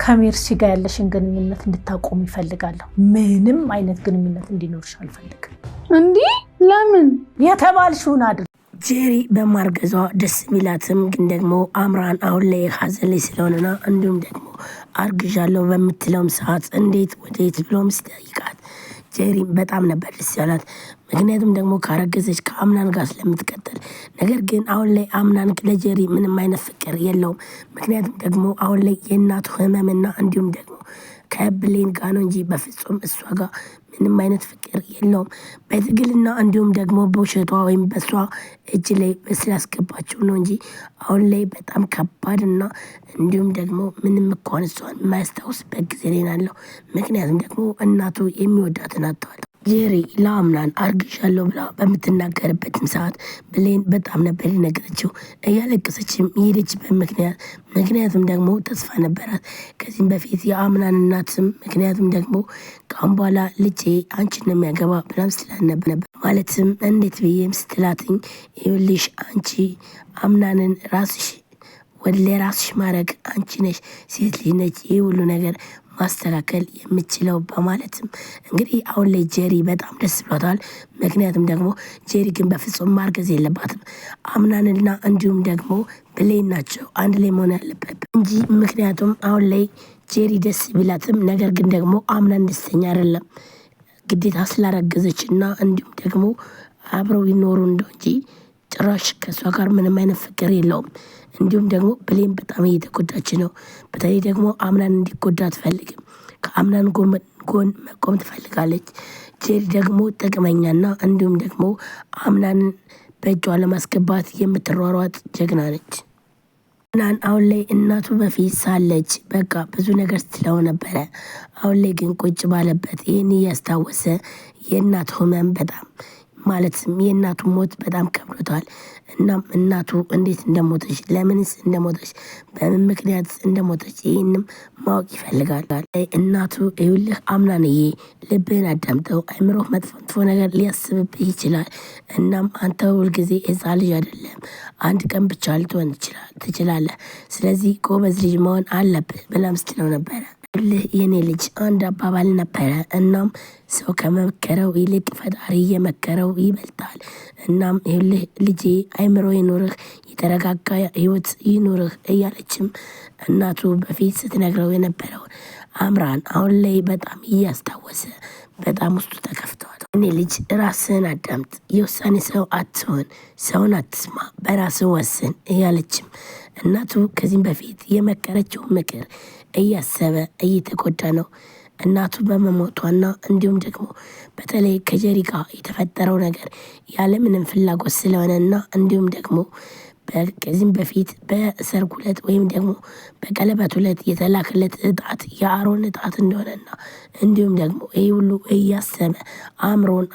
ከሜርሲ ጋር ያለሽን ግንኙነት እንድታቆም ይፈልጋለሁ። ምንም አይነት ግንኙነት እንዲኖርሽ አልፈልግም። እንዲህ ለምን? የተባልሽውን አድርጊ። ጄሪ በማርገዟ ደስ ቢላትም ግን ደግሞ አምራን አሁን ላይ ሀዘን ላይ ስለሆነና እንዲሁም ደግሞ አርግዣለሁ በምትለውም ሰዓት እንዴት ወዴት ብሎም ሲጠይቃት ጄሪ በጣም ነበር ደስ ያላት። ምክንያቱም ደግሞ ካረገዘች ከአምናን ጋር ስለምትቀጥል። ነገር ግን አሁን ላይ አምናን ለጄሪ ምንም አይነት ፍቅር የለውም። ምክንያቱም ደግሞ አሁን ላይ የእናቱ ህመምና እንዲሁም ደግሞ ከብሌን ጋር ነው እንጂ በፍጹም እሷ ጋር ምንም አይነት ፍቅር የለውም። በትግልና እንዲሁም ደግሞ በውሸቷ ወይም በእሷ እጅ ላይ ስላስገባችው ነው እንጂ አሁን ላይ በጣም ከባድና እንዲሁም ደግሞ ምንም እንኳን እሷን የማያስታውስበት ጊዜ ላይ ናለው። ምክንያቱም ደግሞ እናቱ የሚወዳትን አጥተዋል። ጄሪ ለአምናን አርግዣለሁ ብላ በምትናገርበትም ሰዓት ብሌን በጣም ነበር የነገረችው። እያለቀሰችም የሄደችበት ምክንያቱም ደግሞ ተስፋ ነበራት ከዚህም በፊት የአምናን እናትም ምክንያቱም ደግሞ ከአሁን በኋላ ልጄ አንቺን ነው የሚያገባ ብላም ስላልነበር ማለትም እንዴት ብዬም ስትላትኝ ይኸውልሽ አንቺ አምናንን ራስሽ ወደ ለራስሽ ማድረግ አንቺ ነሽ፣ ሴት ልጅ ነች ይህ ሁሉ ነገር ማስተካከል የምችለው በማለትም እንግዲህ አሁን ላይ ጄሪ በጣም ደስ ብሏታል። ምክንያቱም ደግሞ ጄሪ ግን በፍጹም ማርገዝ የለባትም። አምናንና እንዲሁም ደግሞ ብሌን ናቸው አንድ ላይ መሆን ያለበት እንጂ ምክንያቱም አሁን ላይ ጄሪ ደስ ቢላትም ነገር ግን ደግሞ አምናን ደስተኛ አይደለም። ግዴታ ስላረገዘች እና እንዲሁም ደግሞ አብረው ይኖሩ እንደው እንጂ ጭራሽ ከእሷ ጋር ምንም አይነት ፍቅር የለውም። እንዲሁም ደግሞ ብሌን በጣም እየተጎዳች ነው። በተለይ ደግሞ አምናን እንዲጎዳ አትፈልግም። ከአምናን ጎን መቆም ትፈልጋለች። ጄሪ ደግሞ ጥቅመኛና እንዲሁም ደግሞ አምናንን በእጇ ለማስገባት የምትሯሯጥ ጀግና ነች። አምናን አሁን ላይ እናቱ በፊት ሳለች በቃ ብዙ ነገር ስትለው ነበረ። አሁን ላይ ግን ቁጭ ባለበት ይህን እያስታወሰ የእናቱ ህመም በጣም ማለትም የእናቱ ሞት በጣም ከብዶታል። እናም እናቱ እንዴት እንደሞተች ለምንስ እንደሞተች በምን ምክንያት እንደሞተች ይህንም ማወቅ ይፈልጋል። እናቱ ይኸውልህ አምናንዬ ልብህን አዳምጠው፣ አይምሮህ መጥፎ ነገር ሊያስብብህ ይችላል። እናም አንተ ሁልጊዜ ሕፃን ልጅ አይደለም፣ አንድ ቀን ብቻ ልትሆን ትችላለህ። ስለዚህ ጎበዝ ልጅ መሆን አለብህ ብላም ስትለው ነበረ። የኔ ልጅ አንድ አባባል ነበረ። እናም ሰው ከመከረው ይልቅ ፈጣሪ እየመከረው ይበልጣል። እናም ይኸውልህ ልጄ አይምሮ ይኑርህ፣ የተረጋጋ ህይወት ይኑርህ እያለችም እናቱ በፊት ስትነግረው የነበረውን አምራን አሁን ላይ በጣም እያስታወሰ በጣም ውስጡ ተከፍተዋል። እኔ ልጅ ራስህን አዳምጥ፣ የውሳኔ ሰው አትሆን፣ ሰውን አትስማ፣ በራስህ ወስን እያለችም እናቱ ከዚህም በፊት የመከረችው ምክር እያሰበ እየተጎዳ ነው። እናቱ በመሞቷና እንዲሁም ደግሞ በተለይ ከጄሪ ጋር የተፈጠረው ነገር ያለምንም ፍላጎት ስለሆነና እንዲሁም ደግሞ ከዚህም በፊት በሰርጉ ዕለት ወይም ደግሞ በቀለበቱ ዕለት የተላከለት እጣት የአሮን እጣት እንደሆነና እንዲሁም ደግሞ ይህ ሁሉ እያሰበ አእምሮን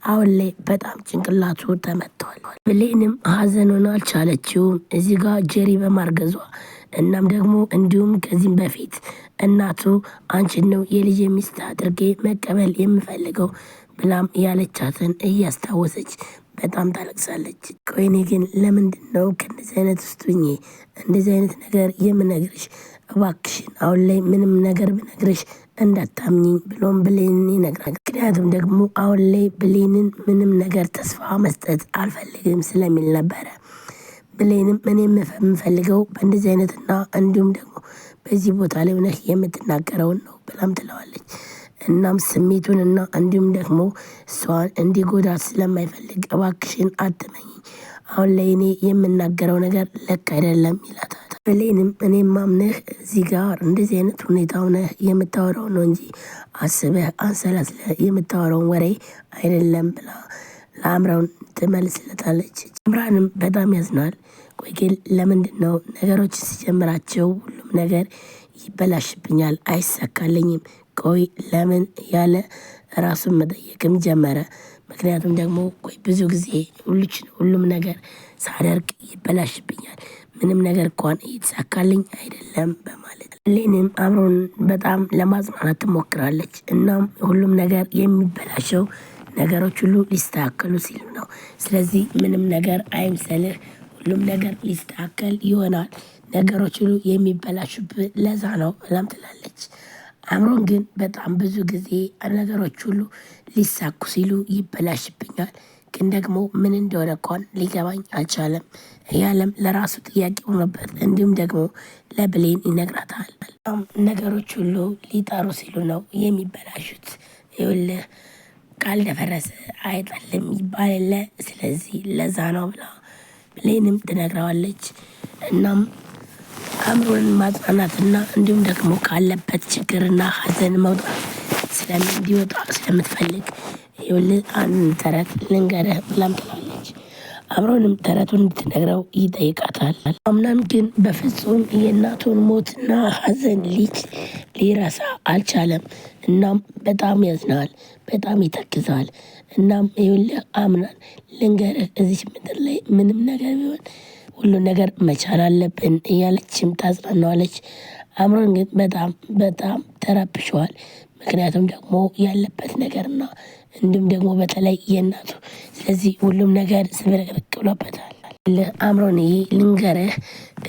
አሁን ላይ በጣም ጭንቅላቱ ተመቷል። ብሌንም ሀዘኑን አልቻለችውም እዚህ ጋር ጄሪ በማርገዟ። እናም ደግሞ እንዲሁም ከዚህም በፊት እናቱ አንቺን ነው የልጅ ሚስት አድርጌ መቀበል የምፈልገው ብላም ያለቻትን እያስታወሰች በጣም ታለቅሳለች። ቆይኔ ግን ለምንድን ነው ከእንደዚህ አይነት ውስጥ ሁኜ እንደዚህ አይነት ነገር የምነግርሽ? እባክሽን አሁን ላይ ምንም ነገር ብነግርሽ እንዳታምኝኝ ብሎም ብሌንን ይነግራል። ምክንያቱም ደግሞ አሁን ላይ ብሌንን ምንም ነገር ተስፋ መስጠት አልፈልግም ስለሚል ነበረ። ብሌንም እኔ የምፈልገው በእንደዚህ አይነትና እንዲሁም ደግሞ በዚህ ቦታ ላይ ሆነህ የምትናገረውን ነው ብላም ትለዋለች። እናም ስሜቱንና እንዲሁም ደግሞ እሷን እንዲጎዳት ስለማይፈልግ እባክሽን አትመኝ፣ አሁን ላይ እኔ የምናገረው ነገር ልክ አይደለም ይላታል። ብሌንም እኔ ማምነህ እዚህ ጋር እንደዚህ አይነት ሁኔታ ሆነህ የምታወራው ነው እንጂ አስበህ አንሰላስለህ የምታወራውን ወሬ አይደለም ብላ ለአምራን ትመልስለታለች። አምራንም በጣም ያዝናል። ቆይ ግን ለምንድን ነው ነገሮች ሲጀምራቸው ሁሉም ነገር ይበላሽብኛል፣ አይሳካልኝም? ቆይ ለምን ያለ ራሱን መጠየቅም ጀመረ። ምክንያቱም ደግሞ ቆይ ብዙ ጊዜ ሁሉም ነገር ሳደርግ ይበላሽብኛል፣ ምንም ነገር እንኳን እየተሳካልኝ አይደለም በማለት ብሌንም አምራን በጣም ለማጽናናት ትሞክራለች። እናም ሁሉም ነገር የሚበላሸው ነገሮች ሁሉ ሊስተካከሉ ሲሉ ነው። ስለዚህ ምንም ነገር አይምሰልህ፣ ሁሉም ነገር ሊስተካከል ይሆናል። ነገሮች ሁሉ የሚበላሹብህ ለዛ ነው ብላም ትላለች። አምሮን ግን በጣም ብዙ ጊዜ ነገሮች ሁሉ ሊሳኩ ሲሉ ይበላሽብኛል፣ ግን ደግሞ ምን እንደሆነ እንኳን ሊገባኝ አልቻለም እያለም ለራሱ ጥያቄ ሆኖበት እንዲሁም ደግሞ ለብሌን ይነግራታል። ነገሮች ሁሉ ሊጠሩ ሲሉ ነው የሚበላሹት። ይኸውልህ ካልደፈረሰ አይጠልም ይባል የለ፣ ስለዚህ ለዛ ነው ብላ ብሌንም ትነግረዋለች። እናም አእምሮን ማጽናናትና እንዲሁም ደግሞ ካለበት ችግርና ሐዘን መውጣት እንዲወጣ ስለምትፈልግ ይኸውልህ አንድ ተረት ልንገርህ ብላም ትላለች። አእምሮንም ተረቱን እንድትነግረው ይጠይቃታል። አምናም ግን በፍጹም የእናቱን ሞትና ሐዘን ሊረሳ አልቻለም። እናም በጣም ያዝናል፣ በጣም ይተክዛል። እናም ይኸውልህ አምናን ልንገርህ እዚች ምድር ላይ ምንም ነገር ቢሆን ሁሉን ነገር መቻል አለብን እያለችም ታጽናናዋለች። አእምሮን ግን በጣም ተረብሸዋል። ምክንያቱም ደግሞ ያለበት ነገርና እንዲሁም ደግሞ በተለይ የእናቱ፣ ስለዚህ ሁሉም ነገር ስብርቅርቅ ብሎበታል። አእምሮን ይሄ ልንገርህ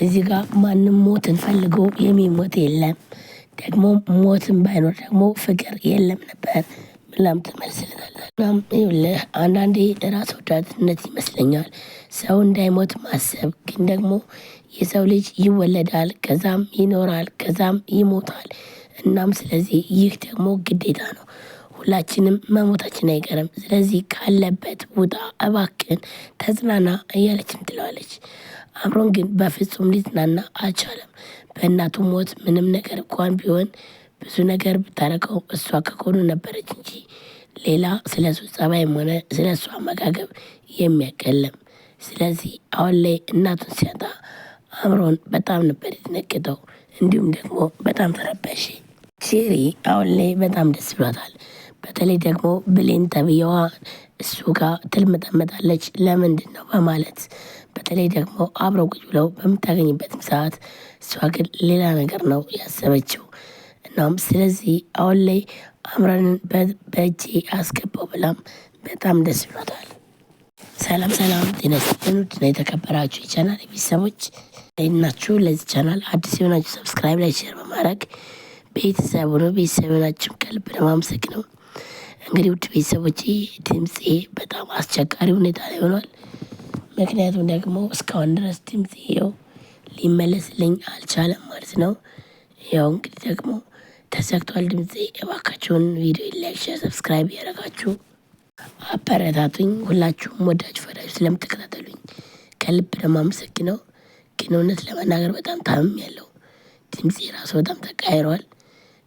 እዚህ ጋር ማንም ሞትን ፈልጎ የሚሞት የለም፣ ደግሞ ሞትን ባይኖር ደግሞ ፍቅር የለም ነበር ብላም ትመልስለታለች። እናም ይኸውልህ አንዳንዴ ራስ ወዳድነት ይመስለኛል ሰው እንዳይሞት ማሰብ፣ ግን ደግሞ የሰው ልጅ ይወለዳል፣ ከዛም ይኖራል፣ ከዛም ይሞታል። እናም ስለዚህ ይህ ደግሞ ግዴታ ነው። ሁላችንም መሞታችን አይቀርም። ስለዚህ ካለበት ውጣ እባክን ተጽናና እያለችም ትለዋለች። አምሮን ግን በፍጹም ሊጽናና አልቻለም። በእናቱ ሞት ምንም ነገር እንኳን ቢሆን ብዙ ነገር ብታረገው እሷ ከጎኑ ነበረች እንጂ ሌላ ስለ እሱ ጸባይም ሆነ ስለ እሱ አመጋገብ የሚያቀለም። ስለዚህ አሁን ላይ እናቱን ሲያጣ አምሮን በጣም ነበር የተነገጠው፣ እንዲሁም ደግሞ በጣም ተረበሽ። ጄሪ አሁን ላይ በጣም ደስ ብሏታል። በተለይ ደግሞ ብሌን ተብዬዋ እሱ ጋር ትልመጠመጣለች። ለምንድን ነው በማለት በተለይ ደግሞ አብረው ቁጭ ብለው በምታገኝበትም ሰዓት እሷ ግን ሌላ ነገር ነው ያሰበችው። እናም ስለዚህ አሁን ላይ አምራንን በእጄ አስገባው ብላም በጣም ደስ ብሏታል። ሰላም ጤና ይስጥልን ውድና የተከበራችሁ የቻናል ቤተሰቦች ናችሁ። ለዚህ ቻናል አዲስ የሆናችሁ ሰብስክራይብ ላይ ሼር በማድረግ ቤተሰብ ሆኖ ቤተሰብ የሆናችሁም ከልብ ነው የማመሰግነው። እንግዲህ ውድ ቤተሰቦቼ ድምፄ በጣም አስቸጋሪ ሁኔታ ላይ ሆኗል። ምክንያቱም ደግሞ እስካሁን ድረስ ድምፄ ያው ሊመለስልኝ አልቻለም ማለት ነው። ያው እንግዲህ ደግሞ ተዘግቷል ድምፄ። እባካችሁን ቪዲዮ ላይክ፣ ሼር፣ ሰብስክራይብ ያደረጋችሁ አበረታቱኝ። ሁላችሁም ወዳችሁ ፈዳችሁ ስለምትከታተሉኝ ከልብ ነው የማመሰግነው። ግን እውነት ለመናገር በጣም ታምሜያለሁ። ድምፄ ራሱ በጣም ተቀያይሯል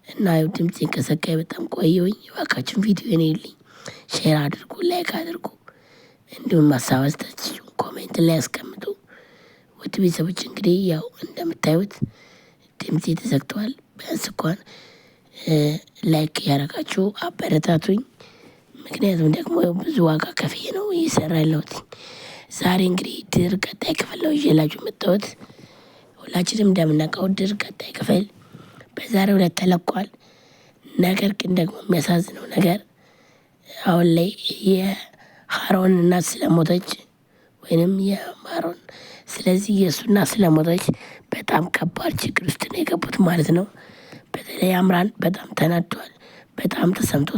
እና ያው ድምፄን ከሰቃይ በጣም ቆየሁኝ። እባካችሁን ቪዲዮ ይልኝ ሼር አድርጉ፣ ላይክ አድርጉ፣ እንዲሁም ሀሳብ አስተያየታችሁን ኮሜንት ላይ ያስቀምጡ። ውድ ቤተሰቦች እንግዲህ ያው እንደምታዩት ድምፄ ተዘግቷል። ቢያንስ እንኳን ላይክ ያደረጋችሁ አበረታቱኝ። ምክንያቱም ደግሞ ብዙ ዋጋ ከፍዬ ነው እየሰራ ያለሁት። ዛሬ እንግዲህ ድር ቀጣይ ክፍል ነው ይዤላችሁ መጣሁት። ሁላችንም እንደምናውቀው ድር ቀጣይ ክፍል በዛሬው ዕለት ተለቋል። ነገር ግን ደግሞ የሚያሳዝነው ነገር አሁን ላይ የሀሮን እናት ስለሞተች ወይንም የማሮን ስለዚህ የእሱ እናት ስለሞተች በጣም ከባድ ችግር ውስጥ ነው የገቡት ማለት ነው። በተለይ አምራን በጣም ተናዷል፣ በጣም ተሰምቶ